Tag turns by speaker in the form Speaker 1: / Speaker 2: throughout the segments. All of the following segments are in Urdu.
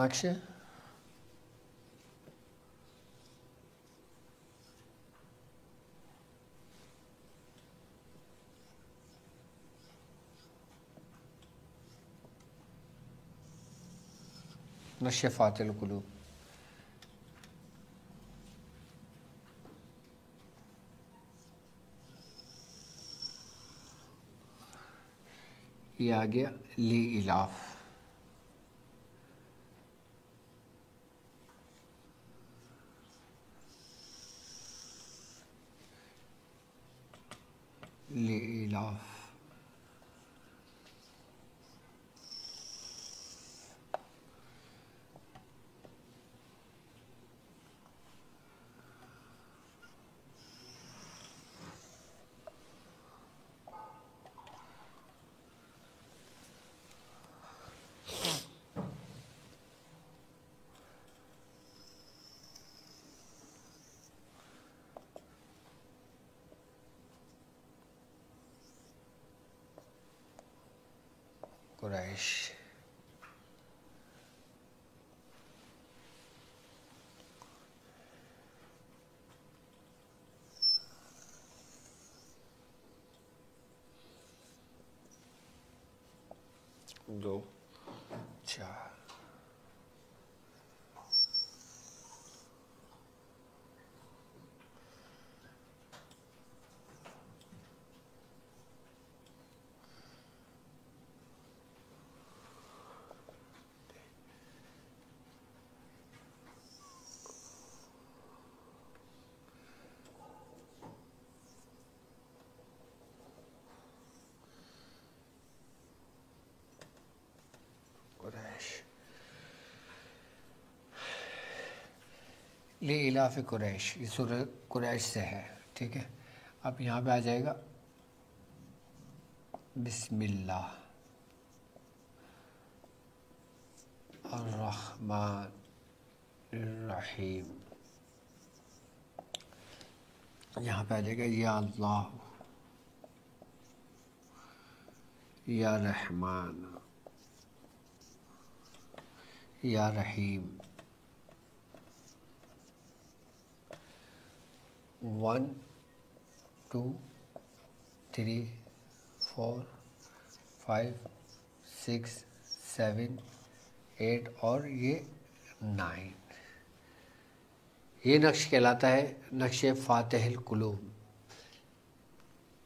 Speaker 1: نقش نقش فاتح القلوب. یہ آ گیا لی الاف. لی الاف قریش. دو چار لی الاف قریش. یہ سورہ قریش سے ہے. ٹھیک ہے. اب یہاں پہ آ جائے گا بسم اللہ الرحمن الرحیم. یہاں پہ آ جائے گا یا اللہ یا رحمان یا رحیم. 1 2 3 4 5 6 7 8 اور یہ 9. یہ نقش کہلاتا ہے نقش فاتح القلوب.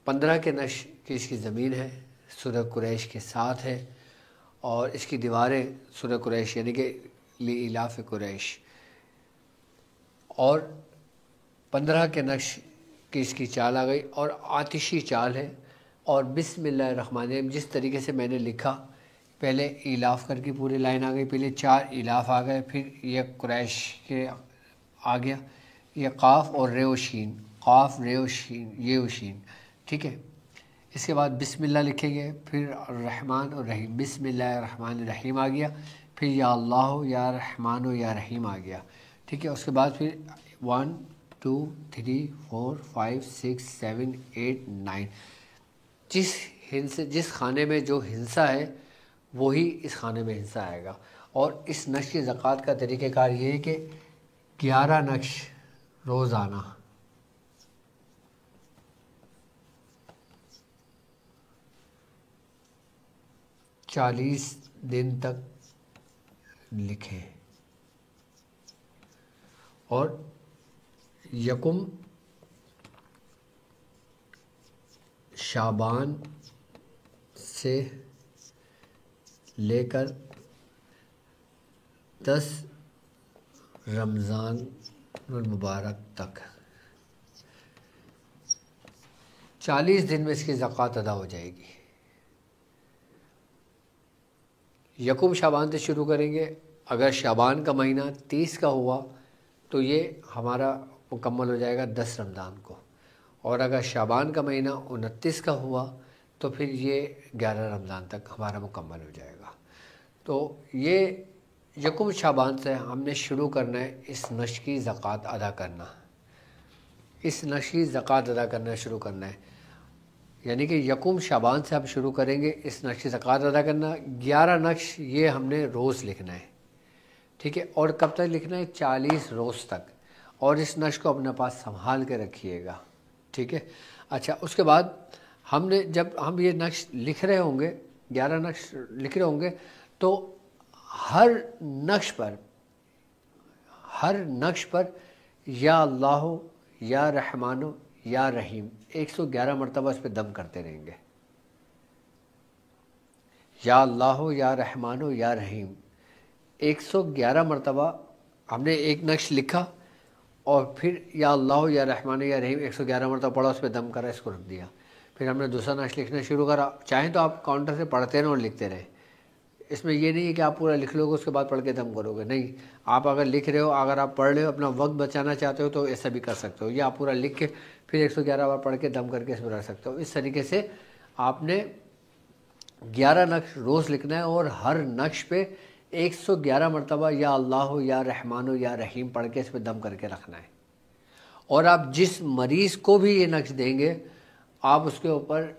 Speaker 1: 15 کے نقش کی اس کی زمین ہے، سورہ قریش کے ساتھ ہے، اور اس کی دیواریں سورہ قریش یعنی کہ لی الاف قریش. اور 15 کے نقش کی اس کی چال آ گئی اور آتشی چال ہے. اور بسم اللہ الرحمن الرحیم جس طریقے سے میں نے لکھا، پہلے ایلاف کر کے پوری لائن آ گئی، پہلے 4 ایلاف آ گئے، پھر یہ قریش کے آ گیا، یہ قاف اور رے و شین، قاف رے و شین یہ و شین. ٹھیک ہے. اس کے بعد بسم اللہ لکھیں گے، پھر الرحمن اور رحیم. بسم اللہ الرحمن الرحیم آ گیا، پھر یا اللہ یا رحمان و یا رحیم آ گیا. ٹھیک ہے. اس کے بعد پھر 1 2 3 4 5 6 7 8 9. جس خانے میں جو ہنسا ہے وہی اس خانے میں ہنسا آئے گا. اور اس نقش کی زکوٰۃ کا طریقہ کار یہ ہے کہ 11 نقش روزانہ 40 دن تک لکھیں. اور یکم شعبان سے لے کر 10 رمضان المبارک تک 40 دن میں اس کی زکوٰۃ ادا ہو جائے گی. یکم شعبان سے شروع کریں گے. اگر شعبان کا مہینہ 30 کا ہوا تو یہ ہمارا مکمل ہو جائے گا 10 رمضان کو. اور اگر شعبان کا مہینہ 29 کا ہوا تو پھر یہ 11 رمضان تک ہمارا مکمل ہو جائے گا. تو یہ یکم شعبان سے ہم نے شروع کرنا ہے اس نقش کی زکوٰۃ ادا کرنا. اس نقش کی زکوٰۃ ادا کرنا شروع کرنا ہے. یعنی کہ یکم شعبان سے ہم شروع کریں گے اس نقش کی زکوٰۃ ادا کرنا. 11 نقش یہ ہم نے روز لکھنا ہے. ٹھیک ہے، اور کب تک لکھنا ہے؟ 40 روز تک، اور اس نقش کو اپنے پاس سنبھال کے رکھیے گا، ٹھیک ہے۔ اچھا، اس کے بعد جب ہم یہ نقش لکھ رہے ہوں گے، 11 نقش لکھ رہے ہوں گے، تو ہر نقش پر یا اللہ یا رحمان یا رحیم 111 مرتبہ اس پہ دم کرتے رہیں گے۔ یا اللہ یا رحمان یا رحیم 111 مرتبہ ہم نے ایک نقش لکھا، اور پھر یا اللہ یا رحمان یا رحیم 111 مرتبہ پڑھا، اس پہ دم کرا، اس کو رکھ دیا۔ پھر ہم نے دوسرا نقش لکھنا شروع کرا۔ چاہیں تو آپ کاؤنٹر سے پڑھتے رہیں اور لکھتے رہیں، اس میں یہ نہیں ہے کہ آپ پورا لکھ لو گے اس کے بعد پڑھ کے دم کرو گے، نہیں، آپ اگر لکھ رہے ہو، اگر آپ پڑھ رہے ہو، اپنا وقت بچانا چاہتے ہو تو ایسا بھی کر سکتے ہو، یا آپ پورا لکھ کے پھر 111 بار پڑھ کے دم کر کے اس میں رکھ سکتے ہو۔ اس طریقے سے آپ نے 11 نقش روز لکھنا ہے، اور ہر نقش پہ 111 مرتبہ یا اللہ یا رحمان یا رحیم پڑھ کے اس پہ دم کر کے رکھنا ہے۔ اور آپ جس مریض کو بھی یہ نقش دیں گے، آپ اس کے اوپر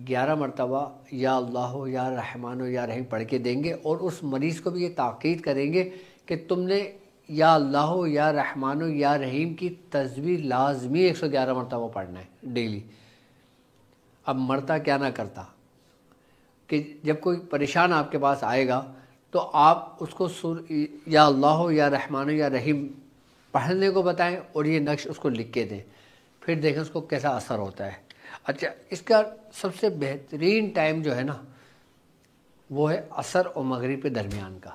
Speaker 1: 11 مرتبہ یا اللہ یا رحمان یا رحیم پڑھ کے دیں گے، اور اس مریض کو بھی یہ تاکید کریں گے کہ تم نے یا اللہ یا رحمان یا رحیم کی تسبیح لازمی 111 مرتبہ پڑھنا ہے ڈیلی۔ اب مرتا کیا نہ کرتا کہ جب کوئی پریشان آپ کے پاس آئے گا تو آپ اس کو یا اللہ یا رحمان یا رحیم پڑھنے کو بتائیں، اور یہ نقش اس کو لکھ کے دیں، پھر دیکھیں اس کو کیسا اثر ہوتا ہے۔ اچھا، اس کا سب سے بہترین ٹائم جو ہے نا، وہ ہے عصر اور مغرب کے درمیان کا،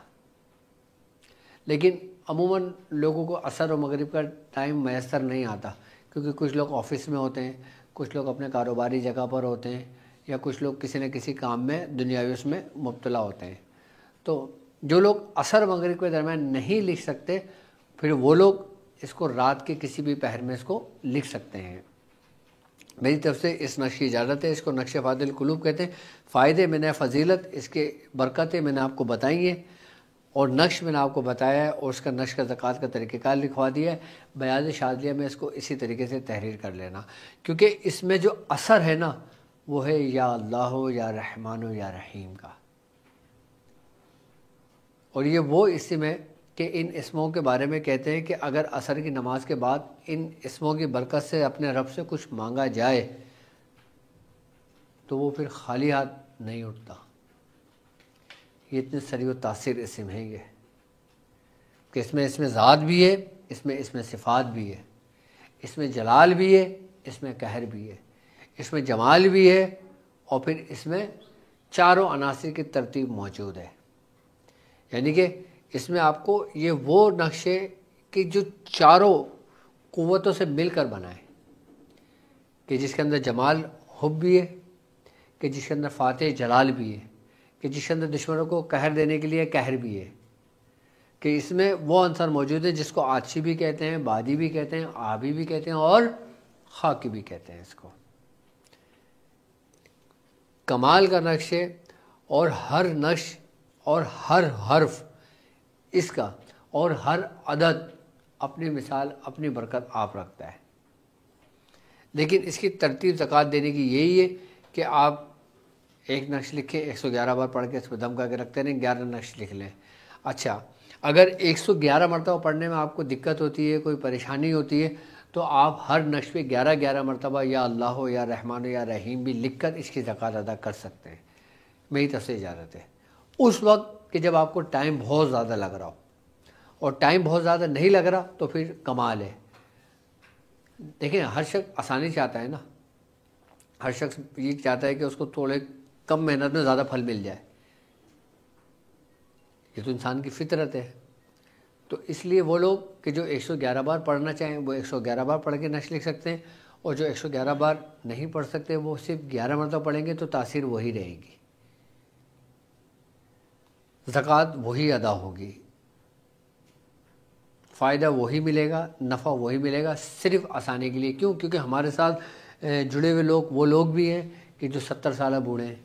Speaker 1: لیکن عموماً لوگوں کو عصر اور مغرب کا ٹائم میسر نہیں آتا، کیونکہ کچھ لوگ آفس میں ہوتے ہیں، کچھ لوگ اپنے کاروباری جگہ پر ہوتے ہیں، یا کچھ لوگ کسی نہ کسی کام میں دنیاوی اس میں مبتلا ہوتے ہیں۔ تو جو لوگ عصر مغرب کے درمیان نہیں لکھ سکتے، پھر وہ لوگ اس کو رات کے کسی بھی پہر میں اس کو لکھ سکتے ہیں۔ میری طرف سے اس نقش کی اجازت ہے۔ اس کو نقش فاضل قلوب کہتے ہیں۔ فائدے میں نے فضیلت، اس کے برکتیں میں نے آپ کو بتائی ہیں، اور نقش میں نے آپ کو بتایا ہے، اور اس کا نقش کا زکوٰۃ کا طریقہ کار لکھوا دیا ہے۔ بیاض شاذلیہ میں اس کو اسی طریقے سے تحریر کر لینا، کیونکہ اس میں جو اثر ہے نا، وہ ہے یا اللہ یا رحمان یا رحیم کا۔ اور یہ وہ اسم ہے کہ ان اسموں کے بارے میں کہتے ہیں کہ اگر عصر کی نماز کے بعد ان اسموں کی برکت سے اپنے رب سے کچھ مانگا جائے تو وہ پھر خالی ہاتھ نہیں اٹھتا۔ یہ اتنے سری و تاثیر اسم ہے یہ، کہ اس میں ذات بھی ہے، اس میں صفات بھی ہے، اس میں جلال بھی ہے، اس میں قہر بھی ہے، اس میں جمال بھی ہے، اور پھر اس میں چاروں عناصر کی ترتیب موجود ہے۔ یعنی کہ اس میں آپ کو یہ وہ نقشے کہ جو چاروں قوتوں سے مل کر بنائے، کہ جس کے اندر جمال حب بھی ہے، کہ جس کے اندر فاتح جلال بھی ہے، کہ جس کے اندر دشمنوں کو قہر دینے کے لیے قہر بھی ہے، کہ اس میں وہ عنصر موجود ہے جس کو عاطشی بھی کہتے ہیں، بادی بھی کہتے ہیں، آبی بھی کہتے ہیں، اور خاکی بھی کہتے ہیں۔ اس کو کمال کا نقش ہے، اور ہر نقش اور ہر حرف اس کا اور ہر عدد اپنی مثال، اپنی برکت آپ رکھتا ہے۔ لیکن اس کی ترتیب زکوٰۃ دینے کی یہی ہے کہ آپ ایک نقش لکھیں، 111 بار پڑھ کے اس پہ دم کر کے رکھتے رہیں، 11 نقش لکھ لیں۔ اچھا، اگر 111 مرتبہ پڑھنے میں آپ کو دقت ہوتی ہے، کوئی پریشانی ہوتی ہے، تو آپ ہر نقش پہ 11 مرتبہ یا اللہ یا رحمان یا رحیم بھی لکھ کر اس کی زکوٰۃ ادا کر سکتے ہیں۔ میری طرف سے اجازت ہے۔ اس وقت کہ جب آپ کو ٹائم بہت زیادہ لگ رہا ہو، اور ٹائم بہت زیادہ نہیں لگ رہا تو پھر کمال ہے۔ دیکھیں، ہر شخص آسانی چاہتا ہے نا، ہر شخص یہ چاہتا ہے کہ اس کو تھوڑے کم محنت میں زیادہ پھل مل جائے، یہ تو انسان کی فطرت ہے۔ تو اس لیے وہ لوگ کہ جو 111 بار پڑھنا چاہیں وہ 111 بار پڑھ کے نقش لکھ سکتے ہیں، اور جو 111 بار نہیں پڑھ سکتے وہ صرف 11 مرتبہ پڑھیں گے تو تاثیر وہی رہے گی، زکوٰۃ وہی ادا ہوگی، فائدہ وہی ملے گا، نفع وہی ملے گا، صرف آسانی کے لیے۔ کیوں؟ کیونکہ ہمارے ساتھ جڑے ہوئے لوگ وہ لوگ بھی ہیں کہ جو 70 سالہ بوڑھے ہیں،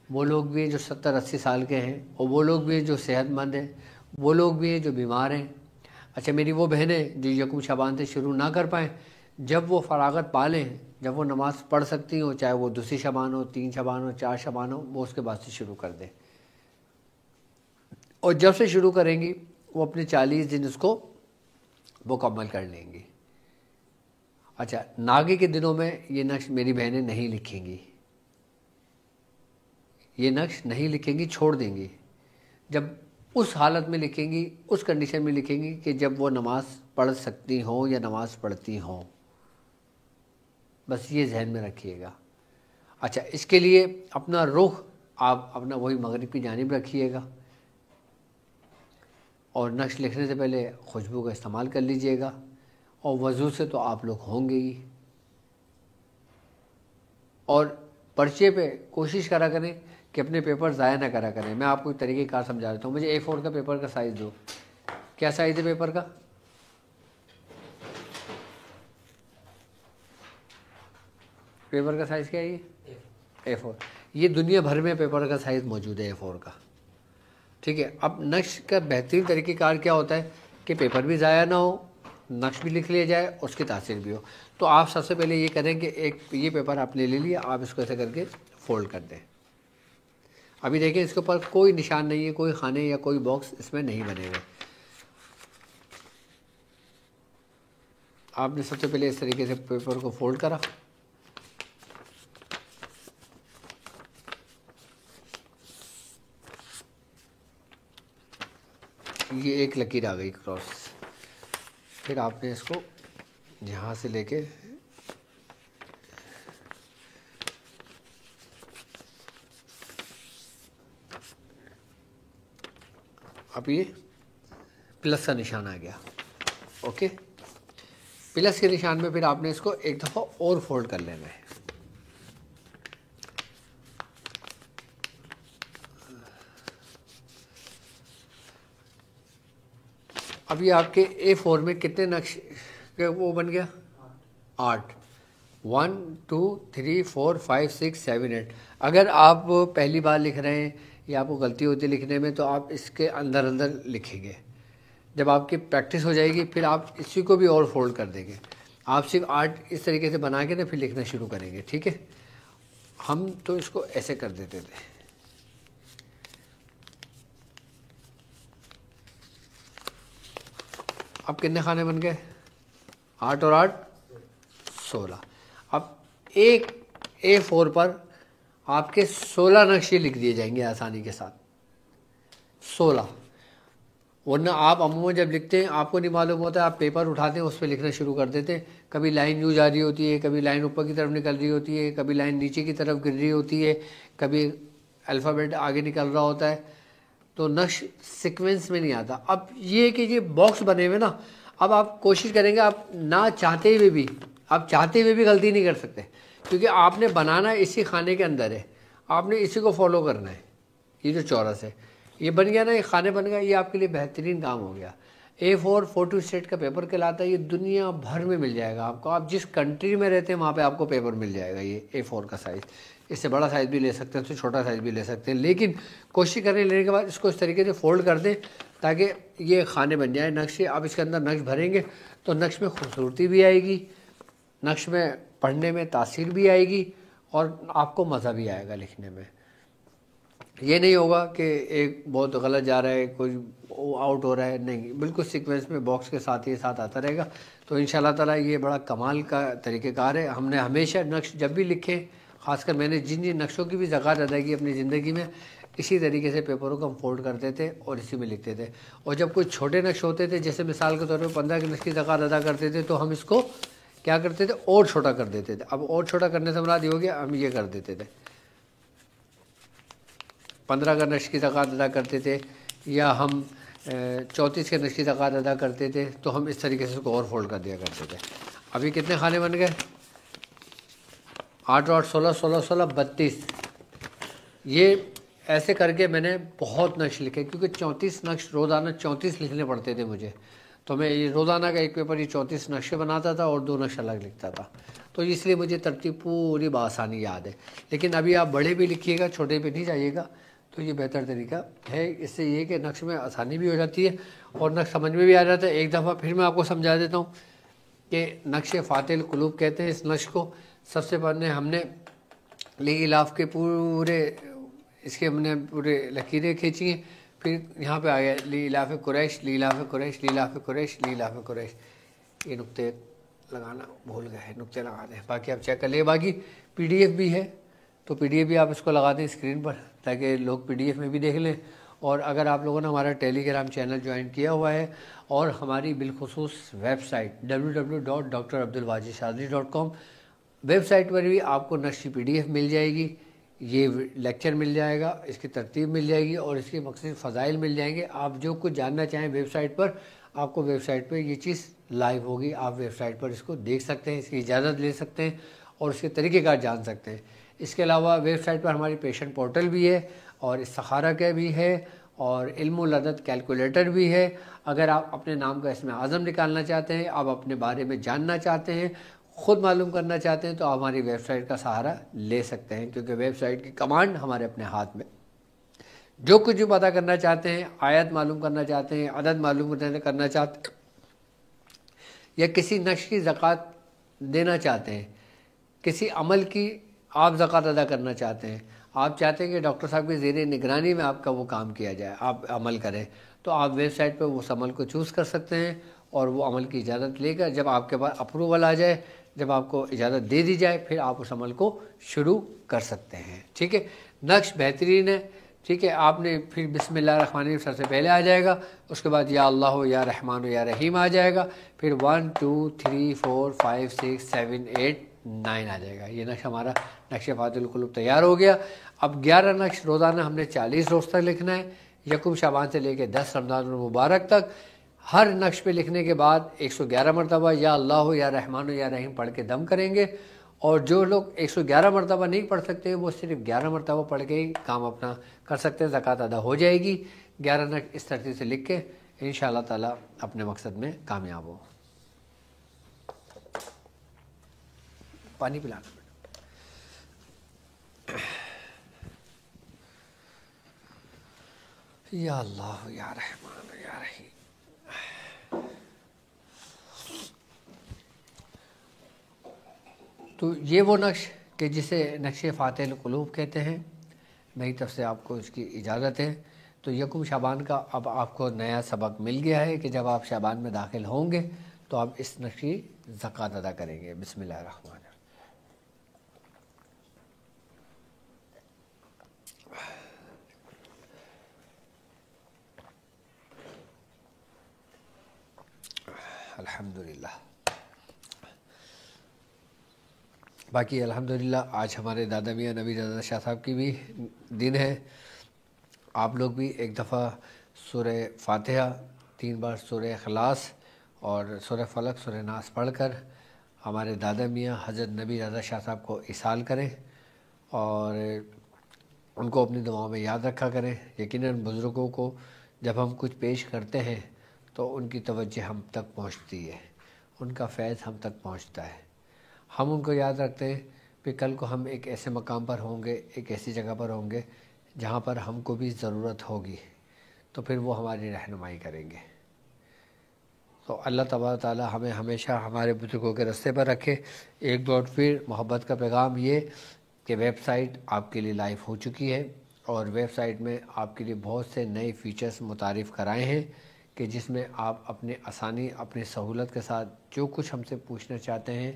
Speaker 1: وہ لوگ بھی ہیں جو 70-80 سال کے ہیں، اور وہ لوگ بھی ہیں جو صحت مند ہیں، وہ لوگ بھی ہیں جو بیمار ہیں۔ اچھا، میری وہ بہنیں جو یکم شعبان سے شروع نہ کر پائیں، جب وہ فراغت پا لیں، جب وہ نماز پڑھ سکتی ہوں، چاہے وہ 2 شعبان ہو، 3 شعبان ہو، 4 شعبان ہو، وہ اس کے بعد سے شروع کر دیں۔ اور جب سے شروع کریں گی وہ اپنے 40 دن اس کو مکمل کر لیں گی۔ اچھا، ناگے کے دنوں میں یہ نقش میری بہنیں نہیں لکھیں گی، یہ نقش نہیں لکھیں گی، چھوڑ دیں گی۔ جب اس حالت میں لکھیں گی، اس کنڈیشن میں لکھیں گی کہ جب وہ نماز پڑھ سکتی ہوں یا نماز پڑھتی ہوں، بس یہ ذہن میں رکھیے گا۔ اچھا، اس کے لیے اپنا رخ آپ اپنا وہی مغرب کی جانب رکھیے گا، اور نقش لکھنے سے پہلے خوشبو کا استعمال کر لیجئے گا، اور وضو سے تو آپ لوگ ہوں گے ہی۔ اور پرچے پہ کوشش کرا کریں کہ اپنے پیپر ضائع نہ کرا کریں۔ میں آپ کو ایک طریقہ کار سمجھا دیتا ہوں۔ مجھے A4 کا پیپر کا سائز دو۔ کیا سائز ہے پیپر کا؟ پیپر کا سائز کیا ہے یہ؟ A4۔ یہ دنیا بھر میں پیپر کا سائز موجود ہے A4 کا، ٹھیک ہے۔ اب نقش کا بہترین طریقہ کار کیا ہوتا ہے کہ پیپر بھی ضائع نہ ہو، نقش بھی لکھ لیا جائے، اس کی تاثیر بھی ہو۔ تو آپ سب سے پہلے یہ کریں کہ ایک یہ پیپر آپ نے لے لیا، آپ اس کو ایسے کر کے فولڈ کر دیں۔ ابھی دیکھیں اس کے اوپر کوئی نشان نہیں ہے، کوئی خانے یا کوئی باکس اس میں نہیں بنے ہوئے۔ آپ نے سب سے پہلے اس طریقے سے پیپر کو فولڈ کرا، یہ ایک لکیر آ گئی کراس، پھر آپ نے اس کو یہاں سے لے کے اب یہ پلس کا نشان آ گیا، اوکے۔ پلس کے نشان میں پھر آپ نے اس کو ایک دفعہ اور فولڈ کر لینا ہے۔ اب یہ آپ کے A4 میں کتنے نقش وہ بن گیا؟ 8۔ 1 2 3 4 5 6 7 8۔ اگر آپ پہلی بار لکھ رہے ہیں یا آپ کو غلطی ہوتی ہے لکھنے میں، تو آپ اس کے اندر اندر لکھیں گے۔ جب آپ کی پریکٹس ہو جائے گی پھر آپ اسی کو بھی اور فولڈ کر دیں گے۔ آپ صرف 8 اس طریقے سے بنا کے نا پھر لکھنا شروع کریں گے، ٹھیک ہے۔ ہم تو اس کو ایسے کر دیتے تھے۔ اب کتنے خانے بن گئے؟ 8 اور 8 16۔ اب ایک A4 پر آپ کے 16 نقشے لکھ دیے جائیں گے آسانی کے ساتھ، 16۔ ورنہ آپ عموماً جب لکھتے ہیں آپ کو نہیں معلوم ہوتا، آپ پیپر اٹھاتے ہیں اس پہ لکھنا شروع کر دیتے ہیں، کبھی لائن یوں جا رہی ہوتی ہے، کبھی لائن اوپر کی طرف نکل رہی ہوتی ہے، کبھی لائن نیچے کی طرف گر رہی ہوتی ہے، کبھی الفابیٹ آگے نکل رہا ہوتا ہے، تو نقش سیکوینس میں نہیں آتا۔ اب یہ کہ یہ باکس بنے ہوئے نا، اب آپ کوشش کریں گے، آپ نہ چاہتے ہوئے بھی، آپ چاہتے ہوئے بھی غلطی نہیں کر سکتے، کیونکہ آپ نے بنانا اسی خانے کے اندر ہے، آپ نے اسی کو فالو کرنا ہے۔ یہ جو چورس ہے یہ بن گیا نا، یہ خانے بن گیا، یہ آپ کے لیے بہترین کام ہو گیا۔ A4 فوٹو اسٹیٹ کا پیپر کہلاتا ہے، یہ دنیا بھر میں مل جائے گا آپ کو، آپ جس کنٹری میں رہتے ہیں وہاں پہ آپ کو پیپر مل جائے گا۔ یہ A4 کا سائز، اس سے بڑا سائز بھی لے سکتے ہیں، اس سے چھوٹا سائز بھی لے سکتے ہیں، لیکن کوشش کریں لینے کے بعد اس کو اس طریقے سے فولڈ کر دیں تاکہ یہ خانے بن جائیں نقش۔ آپ اس کے اندر نقش بھریں گے تو نقش میں خوبصورتی بھی آئے گی، نقش میں پڑھنے میں تاثیر بھی آئے گی، اور آپ کو مزہ بھی آئے گا لکھنے میں۔ یہ نہیں ہوگا کہ ایک بہت غلط جا رہا ہے، کوئی آؤٹ ہو رہا ہے، نہیں، بالکل سیکوینس میں باکس کے ساتھ یہ ساتھ آتا رہے گا۔ تو انشاءاللہ تعالیٰ یہ بڑا کمال کا طریقہ کار ہے۔ ہم نے ہمیشہ نقش جب بھی لکھے، خاص کر میں نے جن نقشوں کی بھی زکوٰۃ ادا کی اپنی زندگی میں، اسی طریقے سے پیپروں کو ہم فولڈ کرتے تھے اور اسی میں لکھتے تھے۔ اور جب کوئی چھوٹے نقش ہوتے تھے، جیسے مثال کے طور پہ 15 کے نقش کی زکوٰۃ ادا کرتے تھے، تو ہم اس کو کیا کرتے تھے؟ اور چھوٹا کر دیتے تھے۔ اب اور چھوٹا کرنے سے مراد یہ ہو گیا، ہم یہ کر دیتے تھے، 15 کا نقش کی زکوٰۃ ادا کرتے تھے، یا ہم 34 کے نقش کی زکوٰۃ ادا کرتے تھے، تو ہم اس طریقے سے اس کو اور فولڈ کر دیا کرتے تھے۔ ابھی کتنے خانے بن گئے؟ 8 اور 8 16 16 16 32۔ یہ ایسے کر کے میں نے بہت نقش لکھے، کیونکہ 34 نقش روزانہ 34 لکھنے پڑتے تھے مجھے، تو میں یہ روزانہ کا ایک پیپر یہ 34 نقشے بناتا تھا اور 2 نقش الگ لکھتا تھا، تو اس لیے مجھے ترتیب پوری بآسانی یاد ہے۔ لیکن ابھی آپ بڑے بھی لکھیے گا، چھوٹے پہ نہیں جائیے گا، تو یہ بہتر طریقہ ہے۔ اس سے یہ کہ نقش میں آسانی بھی ہو جاتی ہے اور نقش سمجھ میں بھی آ جاتا ہے۔ ایک دفعہ پھر میں آپ کو سمجھا دیتا ہوں کہ نقش فاتح القلوب کہتے ہیں اس نقش کو۔ سب سے پہلے ہم نے لی الاف کے پورے اس کے ہم نے پورے لکیریں کھینچی ہیں، پھر یہاں پہ آ گیا لیلاف قریش، لیلاف قریش، لیلاف قریش، لیلاف قریش، یہ نقطے لگانا بھول گئے، نقطے لگا دیں، باقی آپ چیک کر لیں۔ باقی پی ڈی ایف بھی ہے، تو پی ڈی ایف بھی آپ اس کو لگا دیں اسکرین پر تاکہ لوگ پی ڈی ایف میں بھی دیکھ لیں۔ اور اگر آپ لوگوں نے ہمارا ٹیلی گرام چینل جوائن کیا ہوا ہے اور ہماری بالخصوص website www.drabdulwajidshadri.com website پر بھی آپ کو نقشی پی ڈی ایف مل جائے گی، یہ لیکچر مل جائے گا، اس کی ترتیب مل جائے گی اور اس کے مختلف فضائل مل جائیں گے۔ آپ جو کچھ جاننا چاہیں ویب سائٹ پر، آپ کو ویب سائٹ پہ یہ چیز لائیو ہوگی، آپ ویب سائٹ پر اس کو دیکھ سکتے ہیں، اس کی اجازت لے سکتے ہیں اور اس کے طریقہ کار جان سکتے ہیں۔ اس کے علاوہ ویب سائٹ پر ہماری پیشنٹ پورٹل بھی ہے اور استخارہ کا بھی ہے اور علم و لدت کیلکولیٹر بھی ہے۔ اگر آپ اپنے نام کا اسم اعظم نکالنا چاہتے ہیں، آپ اپنے بارے میں جاننا چاہتے ہیں، خود معلوم کرنا چاہتے ہیں، تو آپ ہماری ویب سائٹ کا سہارا لے سکتے ہیں، کیونکہ ویب سائٹ کی کمانڈ ہمارے اپنے ہاتھ میں۔ جو کچھ بھی پتہ کرنا چاہتے ہیں، آیت معلوم کرنا چاہتے ہیں، عدد معلوم کرنا چاہتے ہیں، یا کسی نقش کی زکوٰۃ دینا چاہتے ہیں، کسی عمل کی آپ زکوٰۃ ادا کرنا چاہتے ہیں، آپ چاہتے ہیں کہ ڈاکٹر صاحب کے زیر نگرانی میں آپ کا وہ کام کیا جائے، آپ عمل کریں، تو آپ ویب سائٹ پہ اس عمل کو چوز کر سکتے ہیں اور وہ عمل کی اجازت لے کر جب آپ کے پاس اپروول آ جائے، جب آپ کو اجازت دے دی جائے، پھر آپ اس عمل کو شروع کر سکتے ہیں۔ ٹھیک ہے، نقش بہترین ہے۔ ٹھیک ہے، آپ نے پھر بسم اللہ الرحمن الرحیم سب سے پہلے آ جائے گا، اس کے بعد یا اللہ یا رحمان یا رحیم آ جائے گا، پھر 1 2 3 4 5 6 7 8 9 آ جائے گا۔ یہ نقش ہمارا نقش فاتح القلوب تیار ہو گیا۔ اب 11 نقش روزانہ ہم نے 40 روز تک لکھنا ہے، یکم شعبان سے لے کے 10 رمضان المبارک تک۔ ہر نقش پہ لکھنے کے بعد 111 مرتبہ یا اللہ یا رحمان یا رحیم پڑھ کے دم کریں گے، اور جو لوگ 111 مرتبہ نہیں پڑھ سکتے وہ صرف 11 مرتبہ پڑھ کے ہی کام اپنا کر سکتے ہیں، زکوٰۃ ادا ہو جائے گی۔ 11 نقش اس ترتیب سے لکھ کے انشاءاللہ تعالی اپنے مقصد میں کامیاب ہو۔ پانی پلانا یا اللہ یا رحمان یا رحیم۔ تو یہ وہ نقش کہ جسے نقش فاتح القلوب کہتے ہیں، میری طرف سے آپ کو اس کی اجازت ہے۔ تو یکم شعبان کا اب آپ کو نیا سبق مل گیا ہے کہ جب آپ شعبان میں داخل ہوں گے تو آپ اس نقش کی زکوٰۃ ادا کریں گے۔ بسم اللہ الرحمن الرحیم۔ الحمدللہ۔ باقی الحمدللہ آج ہمارے دادا میاں نبی رضا شاہ صاحب کی بھی دن ہے۔ آپ لوگ بھی ایک دفعہ سورہ فاتحہ، 3 بار سورہ اخلاص اور سورہ فلق، سورہ ناس پڑھ کر ہمارے دادا میاں حضرت نبی رضا شاہ صاحب کو اصال کریں اور ان کو اپنی دعاؤں میں یاد رکھا کریں۔ یقیناً بزرگوں کو جب ہم کچھ پیش کرتے ہیں تو ان کی توجہ ہم تک پہنچتی ہے، ان کا فیض ہم تک پہنچتا ہے۔ ہم ان کو یاد رکھتے ہیں کہ کل کو ہم ایک ایسے مقام پر ہوں گے، ایک ایسی جگہ پر ہوں گے جہاں پر ہم کو بھی ضرورت ہوگی، تو پھر وہ ہماری رہنمائی کریں گے۔ تو اللہ تبارک تعالی ہمیں ہمیشہ ہمارے بزرگوں کے راستے پر رکھے۔ ایک بار پھر محبت کا پیغام یہ کہ ویب سائٹ آپ کے لیے لائیو ہو چکی ہے اور ویب سائٹ میں آپ کے لیے بہت سے نئے فیچرز متعارف کرائے ہیں کہ جس میں آپ اپنے آسانی، اپنی سہولت کے ساتھ جو کچھ ہم سے پوچھنا چاہتے ہیں،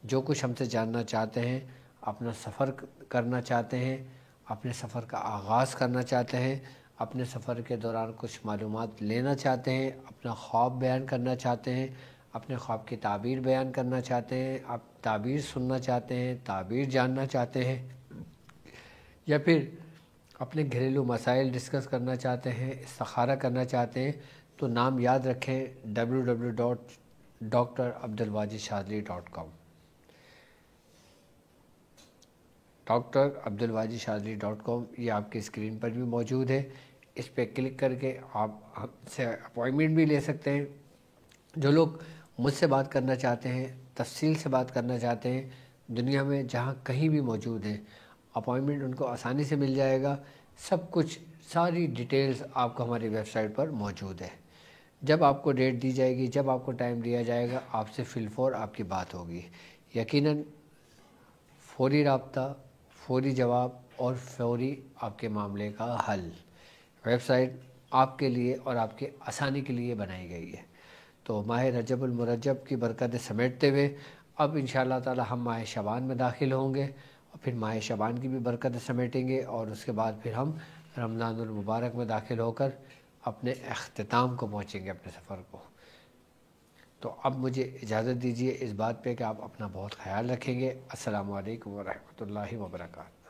Speaker 1: جو کچھ ہم سے جاننا چاہتے ہیں، اپنا سفر کرنا چاہتے ہیں، اپنے سفر کا آغاز کرنا چاہتے ہیں، اپنے سفر کے دوران کچھ معلومات لینا چاہتے ہیں، اپنا خواب بیان کرنا چاہتے ہیں، اپنے خواب کی تعبیر بیان کرنا چاہتے ہیں، آپ تعبیر سننا چاہتے ہیں، تعبیر جاننا چاہتے ہیں، یا پھر اپنے گھریلو مسائل ڈسکس کرنا چاہتے ہیں، استخارہ کرنا چاہتے ہیں، تو نام یاد رکھیں www.drabdulwajidshadri.com drabdulwajidshadri.com یہ آپ کی اسکرین پر بھی موجود ہے۔ اس پہ کلک کر کے آپ ہم سے اپوائنٹمنٹ بھی لے سکتے ہیں۔ جو لوگ مجھ سے بات کرنا چاہتے ہیں، تفصیل سے بات کرنا چاہتے ہیں، دنیا میں جہاں کہیں بھی موجود ہیں، اپوائنٹمنٹ ان کو آسانی سے مل جائے گا۔ سب کچھ، ساری ڈیٹیلز آپ کو ہماری ویب سائٹ پر موجود ہے۔ جب آپ کو ڈیٹ دی جائے گی، جب آپ کو ٹائم دیا جائے گا، آپ سے فی الفور آپ کی بات ہوگی۔ یقیناً فوری رابطہ، فوری جواب اور فوری آپ کے معاملے کا حل۔ ویب سائٹ آپ کے لیے اور آپ کی آسانی کے لیے بنائی گئی ہے۔ تو ماہ رجب المرجب کی برکتیں سمیٹتے ہوئے اب انشاءاللہ تعالی ہم ماہ شعبان میں داخل ہوں گے، اور پھر ماہ شعبان کی بھی برکتیں سمیٹیں گے، اور اس کے بعد پھر ہم رمضان المبارک میں داخل ہو کر اپنے اختتام کو پہنچیں گے اپنے سفر کو۔ تو اب مجھے اجازت دیجیے اس بات پہ کہ آپ اپنا بہت خیال رکھیں گے۔ السلام علیکم ورحمۃ اللہ وبرکاتہ۔